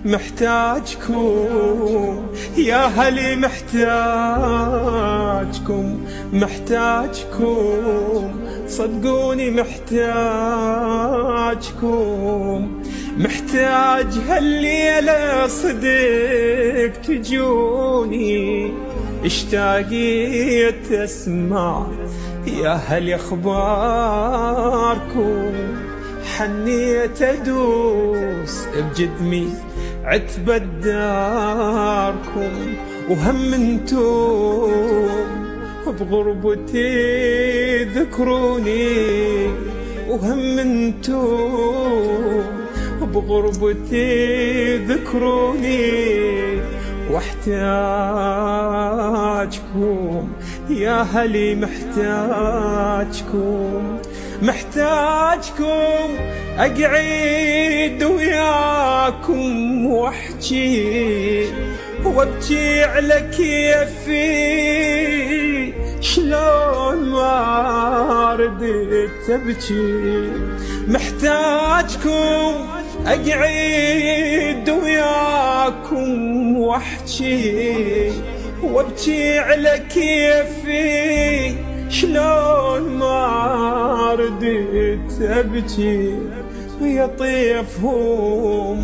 محتاجكم يا هلي، محتاجكم محتاجكم، صدقوني محتاجكم، محتاج هالليلة صدق تجوني، اشتاقيت اسمع يا هل اخباركم، حنيت ادوس بجدمي عتبة داركم، وهم انتم بغربتي ذكروني، وهم انتم بغربتي ذكروني، واحتاجكم يا هلي، محتاجكم محتاجكم، اقعد وياكم واحكي وابكي على كيفي، شلون ما ردت ابكي، محتاجكم اقعد وياكم واحكي وابكي على كيفي، شلون ما ردت ابكي، ويا طيفهم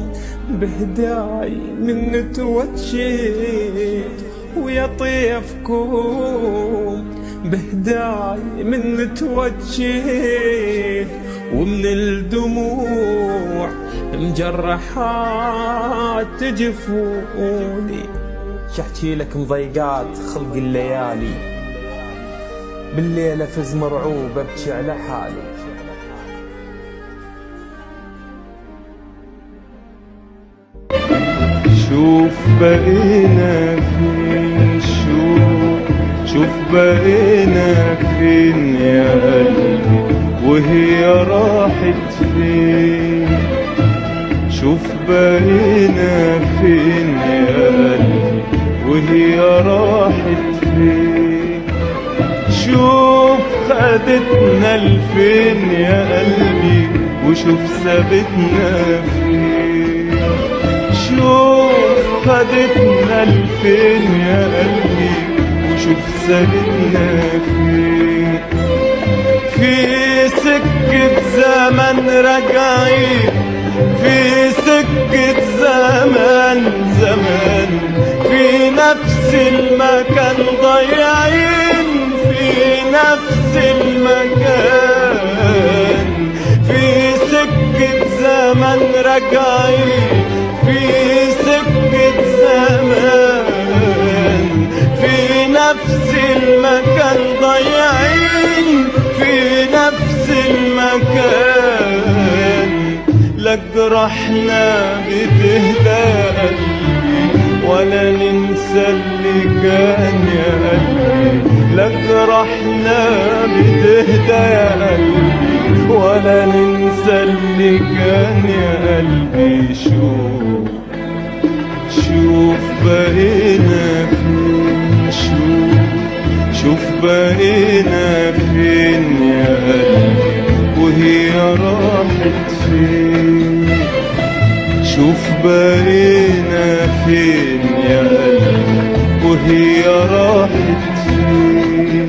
بهداي من توجيت، ويا طيفكم بهداي من توجيت، ومن الدموع مجرحات تجفوني، شحكي لك مضيقات خلق الليالي، بالليل افز مرعوب ابكي على حالي. شوف بقينا فين، شوف بقينا فين يا قلبي، وهي راحت فين، شوف بقينا فين يا قلبي، وهي راحت فين، شوف خدتنا لفين يا قلبي، وشوف سابتنا فين، شوف خدتنا لفين يا قلبي، وشوف سابتنا فين، في سكة زمن راجعين، في سكة زمان في نفس المكان ضايعين، في نفس المكان، في سكة زمن راجعين، في سكة زمان في نفس المكان ضايعين، في نفس المكان، لا جرحنا بتهدى قلبي، ولا ننسى اللي كان يا قلبي، لا جرحنا بتهدى يا قلبي، ولا ننسى اللي كان يا قلبي، شوف بقينا فين، شوف بقينا فين يا قلبي، وهي راحت فين، شوف بقينا فين يا قلبي، وهي راحت فين،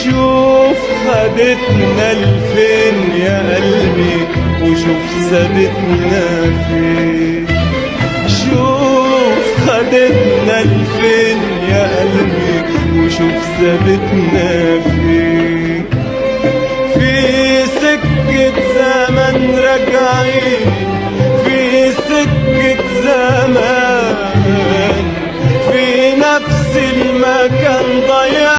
شوف خدتنا لفين يا قلبي، وشوف سابتنا فين، شوف خدتنا لفين يا قلبي، وشوف سابتنا فين، في سكة زمن راجعين، في سكة